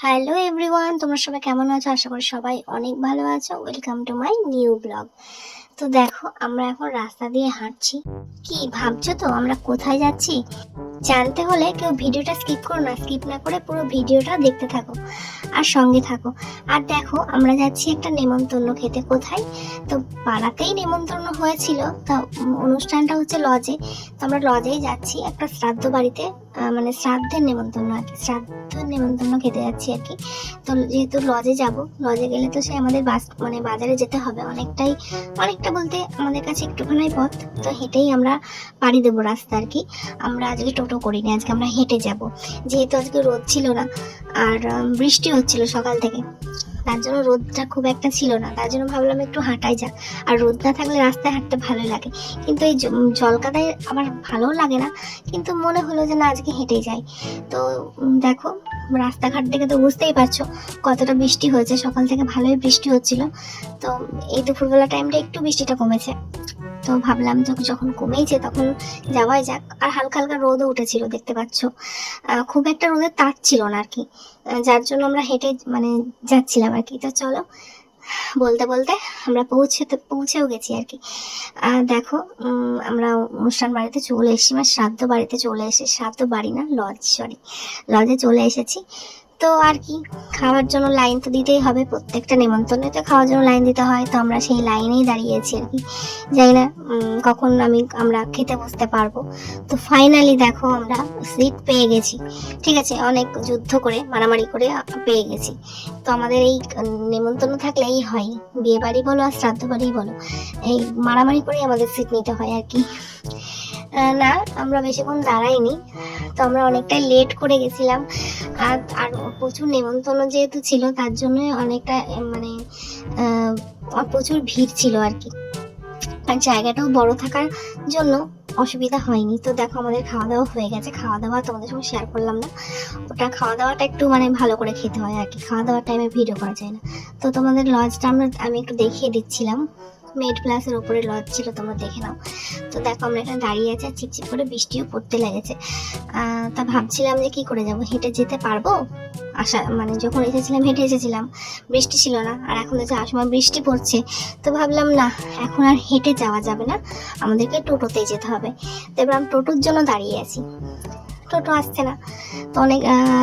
Hello everyone, তোমরা সবাই কেমন আছো? আশা করি সবাই অনেক ভালো আছো। Welcome to my new blog. তো দেখো, আমরা এখন রাস্তা দিয়ে হাঁটছি। কি ভাবছো তো আমরা কোথায় যাচ্ছি? জানতে হলে কেউ ভিডিওটা স্কিপ করো না, স্কিপ না করে পুরো ভিডিওটা দেখতে থাকো আর সঙ্গে থাকো। আর দেখো, আমরা যাচ্ছি একটা নেমন্তন্ন খেতে। কোথায়? তো পাড়াতেই নেমন্তন্ন হয়েছিল। তা অনুষ্ঠানটা হচ্ছে লজে। তো আমরা লজেই যাচ্ছি একটা শ্রাদ্ধ বাড়িতে, মানে শ্রাদ্ধের নেমন্তন্ন আর কি, শ্রাদ্ধের নেমন্তন্ন খেতে যাচ্ছি আর কি। তো যেহেতু লজে যাব, লজে গেলে তো সে আমাদের মানে বাজারে যেতে হবে অনেকটাই, অনেকটা বলতে আমাদের কাছে একটুখানি পথ। তো হেঁটেই আমরা পাড়ি দেবো রাস্তা আর কি। আমরা আজকে টোটো করিনি, আজকে আমরা হেঁটে যাব। যেহেতু আজকে রোদ ছিল না আর বৃষ্টি হচ্ছিল সকাল থেকে, তার জন্য রোদটা খুব একটা ছিল না, তার জন্য ভাবলাম একটু হাঁটাই যাক। আর রোদ না থাকলে রাস্তায় হাঁটতে ভালো লাগে, কিন্তু এই জলকাদায় আমার ভালোও লাগে না। কিন্তু মনে হলো যে না, আজকে হেঁটে যাই। তো দেখো, রাস্তাঘাট দেখে তো বুঝতেই পারছো কতটা বৃষ্টি হয়েছে। সকাল থেকে ভালোই বৃষ্টি হচ্ছিল। তো এই দুপুরবেলা টাইমটা একটু বৃষ্টিটা কমেছে। তো ভাবলাম যখন কমেইছে তখন যাওয়াই যাক। আর হালকা হালকা রোদও উঠেছিল, দেখতে পাচ্ছ। খুব একটা রোদের তাপ ছিল না আর কি, যার জন্য আমরা হেঁটে মানে যাচ্ছিলাম আর কি। তো চলো, বলতে বলতে আমরা পৌঁছেও গেছি আর কি। দেখো, আমরা অনুষ্ঠান বাড়িতে চলে এসেছি, মানে শ্রাদ্ধ বাড়িতে চলে এসেছি। শ্রাদ্ধ বাড়ি না, লজ, সরি, লজে চলে এসেছি। তো আর কি, খাওয়ার জন্য লাইন তো দিতেই হবে, প্রত্যেকটা নেমন্তন্নে তো খাওয়ার জন্য লাইন দিতে হয়। তো আমরা সেই লাইনেই দাঁড়িয়েছি আর কি। জানি না কখন আমরা খেতে বসতে পারবো। তো ফাইনালি দেখো, আমরা সিট পেয়ে গেছি। ঠিক আছে, অনেক যুদ্ধ করে মারামারি করে পেয়ে গেছি। তো আমাদের এই নেমন্তন্ন থাকলে এই হয়, বিয়ে বাড়ি বলো আর শ্রাদ্ধ বাড়ি বলো, এই মারামারি করে আমাদের সিট নিতে হয় আর কি। না, আমরা বেশিক্ষণ দাঁড়াইনি। তো আমরা অনেকটাই লেট করে গেছিলাম। আর প্রচুর নেমন্তন্ন যেহেতু ছিল, তার জন্য অনেকটা মানে প্রচুর ভিড় ছিল আর কি। আর জায়গাটাও বড় থাকার জন্য অসুবিধা হয়নি। তো দেখো, আমাদের খাওয়া দাওয়া হয়ে গেছে। খাওয়া দাওয়া তোমাদের সঙ্গে শেয়ার করলাম না, ওটা খাওয়া দাওয়াটা একটু মানে ভালো করে খেতে হয় আর কি, খাওয়া দাওয়ার টাইমে ভিডিও করা যায় না। তো তোমাদের লজটা আমি একটু দেখিয়ে দিচ্ছিলাম। মেড প্লাসের উপরে লজ ছিল, তোমরা দেখে নাও। তো দেখো, আমরা এখানে দাঁড়িয়ে আছি, চিপচিপ করে বৃষ্টিও পড়তে লেগেছে। তা ভাবছিলাম যে কি করে যাব, হেঁটে যেতে পারবো? মানে যখন এসেছিলাম হেঁটে এসেছিলাম, বৃষ্টি ছিল না। আর এখন যাওয়ার সময় বৃষ্টি পড়ছে। তো ভাবলাম না, এখন আর হেঁটে যাওয়া যাবে না, আমাদেরকে টোটোতেই যেতে হবে। তো এবার আমি টোটোর জন্য দাঁড়িয়ে আছি, টোটো আসছে না। তো অনেক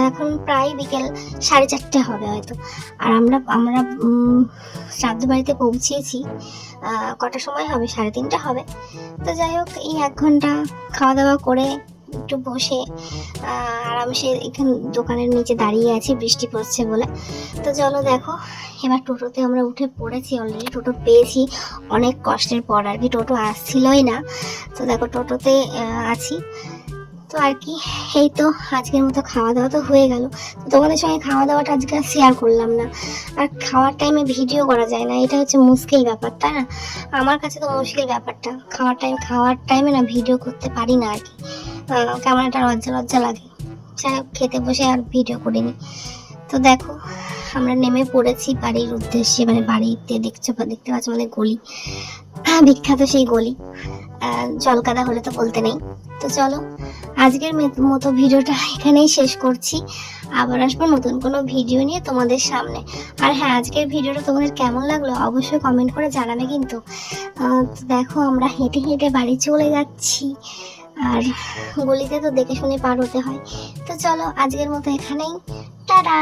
এখন প্রায় বিকেল 4:30 হবে হয়তো। আর আমরা আমরা শ্রাদ্ধ বাড়িতে পৌঁছেছি কটার সময় হবে, 3:30 হবে। তো যাই হোক, এই 1 ঘন্টা খাওয়া দাওয়া করে একটু বসে আরামসে এখানে দোকানের নিচে দাঁড়িয়ে আছি, বৃষ্টি পড়ছে বলে। তো চলো দেখো, এবার টোটোতে আমরা উঠে পড়েছি, অলরেডি টোটো পেয়েছি অনেক কষ্টের পর আর কি, টোটো আসছিলই না। তো দেখো, টোটোতে আছি। তো আর কি, এই তো আজকের মতো খাওয়া দাওয়া তো হয়ে গেল। তোমাদের সঙ্গে খাওয়া দাওয়াটা আজকে শেয়ার করলাম না। আর খাওয়ার টাইমে ভিডিও করা যায় না, এটা হচ্ছে মুশকিল ব্যাপার, তাই না? আমার কাছে তো মুশকিল ব্যাপারটা, খাওয়ার টাইমে না ভিডিও করতে পারি না আর কি। কেমন একটা লজ্জা লজ্জা লাগে। যাই হোক, খেতে বসে আর ভিডিও করিনি। তো দেখো, আমরা নেমে পড়েছি বাড়ির উদ্দেশ্যে, মানে বাড়িতে দেখতে পাচ্ছ আমাদের গলি, বিখ্যাত সেই গলি। জলকাদা হলে তো বলতে নেই। তো চলো, আজকের মতো ভিডিওটা এখানেই শেষ করছি। আবার আসবো নতুন কোনো ভিডিও নিয়ে তোমাদের সামনে। আর হ্যাঁ, আজকের ভিডিওটা তোমাদের কেমন লাগলো অবশ্যই কমেন্ট করে জানাবে কিন্তু। তো দেখো, আমরা হেঁটে হেঁটে বাড়ি চলে যাচ্ছি। আর গলিতে তো দেখে শুনে পার হতে হয়। তো চলো, আজকের মতো এখানেই, টাটা।